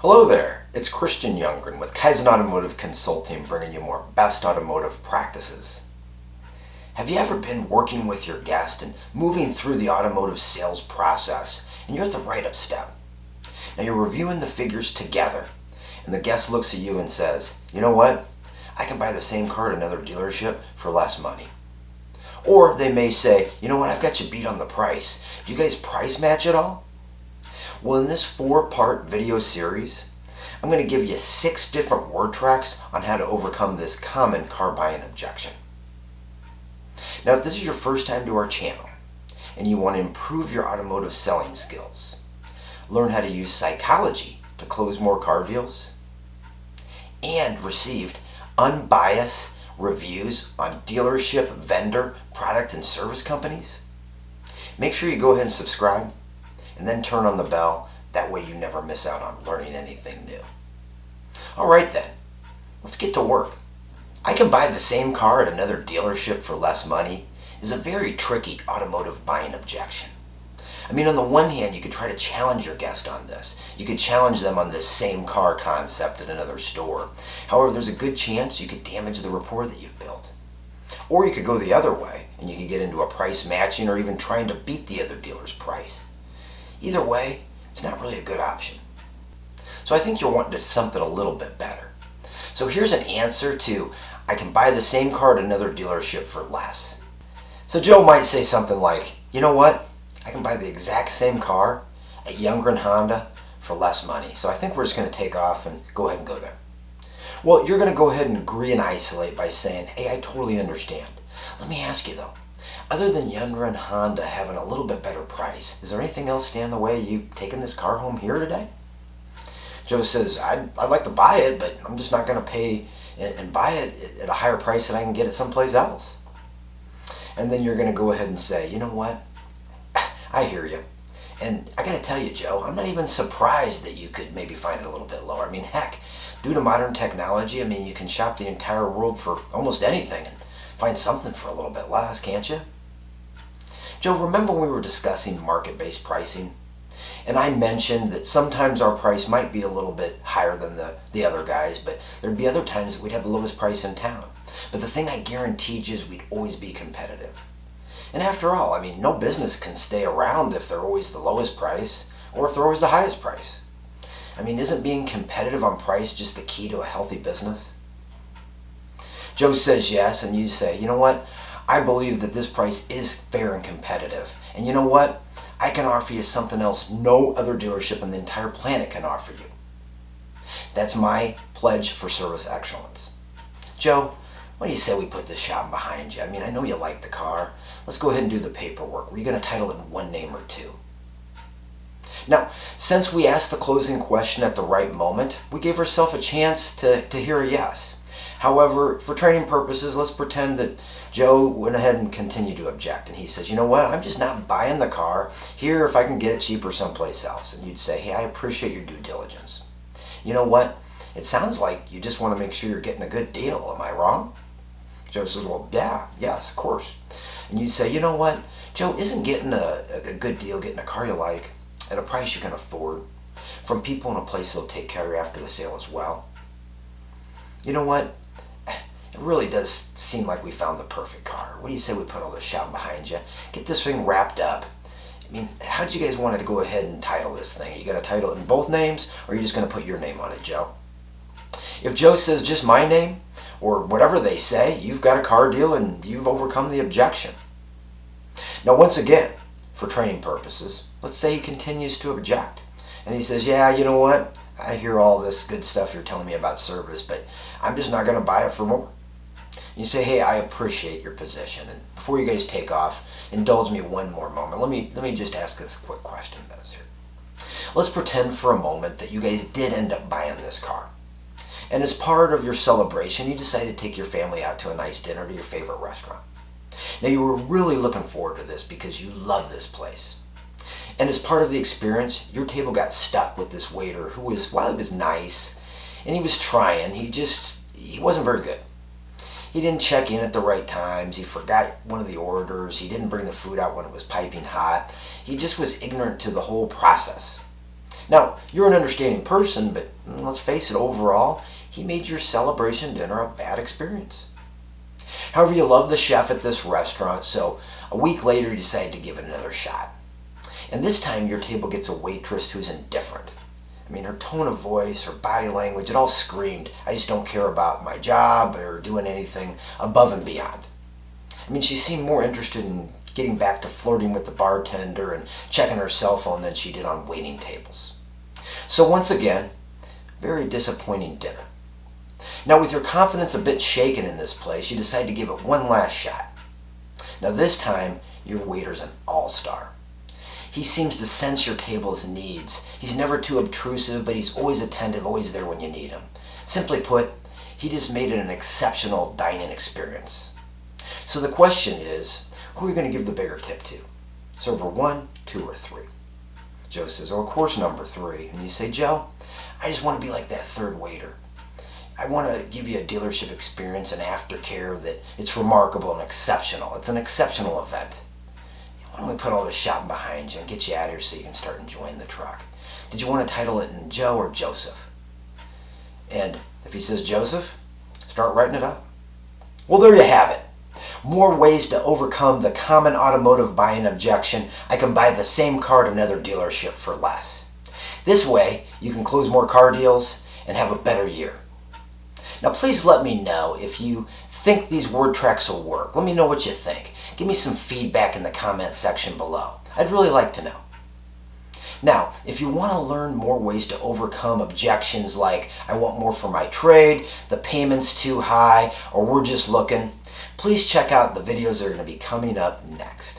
Hello there, it's Christian Younggren with Kaizen Automotive Consulting, bringing you more best automotive practices. Have you ever been working with your guest and moving through the automotive sales process and you're at the write-up step? Now you're reviewing the figures together and the guest looks at you and says, you know what, I can buy the same car at another dealership for less money. Or they may say, you know what, I've got you beat on the price. Do you guys price match at all? Well, in this 4-part video series, I'm going to give you 6 different word tracks on how to overcome this common car buying objection. Now, if this is your first time to our channel and you want to improve your automotive selling skills, learn how to use psychology to close more car deals, and received unbiased reviews on dealership, vendor, product, and service companies, make sure you go ahead and subscribe and then turn on the bell. That way you never miss out on learning anything new. Alright then, let's get to work. I can buy the same car at another dealership for less money is a very tricky automotive buying objection. I mean, on the one hand, you could try to challenge your guest on this. You could challenge them on this same car concept at another store. However, there's a good chance you could damage the rapport that you've built. Or you could go the other way and you could get into a price matching or even trying to beat the other dealer's price. Either way, it's not really a good option. So I think you're wanting something a little bit better. So here's an answer to, I can buy the same car at another dealership for less. So Joe might say something like, you know what, I can buy the exact same car at Younggren Honda for less money. So I think we're just going to take off and go ahead and go there. Well, you're going to go ahead and agree and isolate by saying, hey, I totally understand. Let me ask you though, other than Younggren Honda having a little bit better price, is there anything else stand in the way of you taking this car home here today? Joe says, I'd like to buy it, but I'm just not going to pay and buy it at a higher price than I can get it someplace else. And then you're going to go ahead and say, you know what, I hear you. And I got to tell you, Joe, I'm not even surprised that you could maybe find it a little bit lower. I mean, heck, due to modern technology, I mean, you can shop the entire world for almost anything and find something for a little bit less, can't you? Joe, remember when we were discussing market-based pricing? And I mentioned that sometimes our price might be a little bit higher than the other guys, but there'd be other times that we'd have the lowest price in town. But the thing I guaranteed you is we'd always be competitive. And after all, I mean, no business can stay around if they're always the lowest price or if they're always the highest price. I mean, isn't being competitive on price just the key to a healthy business? Joe says yes, and you say, you know what? I believe that this price is fair and competitive. And you know what? I can offer you something else no other dealership on the entire planet can offer you. That's my pledge for service excellence. Joe, what do you say we put this shop behind you? I mean, I know you like the car. Let's go ahead and do the paperwork. Were you going to title it in one name or two? Now, since we asked the closing question at the right moment, we gave ourselves a chance to hear a yes. However, for training purposes, let's pretend that Joe went ahead and continued to object. And he says, you know what, I'm just not buying the car here if I can get it cheaper someplace else. And you'd say, hey, I appreciate your due diligence. You know what, it sounds like you just want to make sure you're getting a good deal. Am I wrong? Joe says, well, yes, of course. And you'd say, you know what, Joe, isn't getting a good deal, getting a car you like, at a price you can afford, from people in a place that'll take care of you after the sale as well? You know what? It really does seem like we found the perfect car. What do you say we put all this shouting behind you? Get this thing wrapped up. I mean, how did you guys want to go ahead and title this thing? Are you going to title it in both names, or are you just going to put your name on it, Joe? If Joe says just my name, or whatever they say, you've got a car deal and you've overcome the objection. Now, once again, for training purposes, let's say he continues to object. And he says, yeah, you know what? I hear all this good stuff you're telling me about service, but I'm just not going to buy it for more. You say, hey, I appreciate your position. And before you guys take off, indulge me one more moment. Let me just ask this quick question, Buzz, here. Let's pretend for a moment that you guys did end up buying this car. And as part of your celebration, you decided to take your family out to a nice dinner to your favorite restaurant. Now, you were really looking forward to this because you love this place. And as part of the experience, your table got stuck with this waiter who was, while he was nice, and he was trying, he wasn't very good. He didn't check in at the right times. He forgot one of the orders. He didn't bring the food out when it was piping hot. He just was ignorant to the whole process. Now, you're an understanding person, but let's face it, overall, he made your celebration dinner a bad experience. However, you love the chef at this restaurant, so a week later you decide to give it another shot. And this time your table gets a waitress who's indifferent. I mean, her tone of voice, her body language, it all screamed, I just don't care about my job or doing anything above and beyond. I mean, she seemed more interested in getting back to flirting with the bartender and checking her cell phone than she did on waiting tables. So once again, very disappointing dinner. Now, with your confidence a bit shaken in this place, you decide to give it one last shot. Now this time, your waiter's an all-star. He seems to sense your table's needs. He's never too obtrusive, but he's always attentive, always there when you need him. Simply put, he just made it an exceptional dining experience. So the question is, who are you going to give the bigger tip to? Server 1, 2, or 3? Joe says, oh, of course, number 3. And you say, Joe, I just want to be like that third waiter. I want to give you a dealership experience and aftercare that it's remarkable and exceptional. It's an exceptional event. Why don't we put all this shopping behind you and get you out of here so you can start enjoying the truck? Did you want to title it in Joe or Joseph? And if he says Joseph, start writing it up. Well, there you have it. More ways to overcome the common automotive buying objection. I can buy the same car at another dealership for less. This way, you can close more car deals and have a better year. Now, please let me know if you think these word tracks will work. Let me know what you think. Give me some feedback in the comment section below. I'd really like to know. Now, if you want to learn more ways to overcome objections like, I want more for my trade, the payment's too high, or we're just looking, please check out the videos that are going to be coming up next.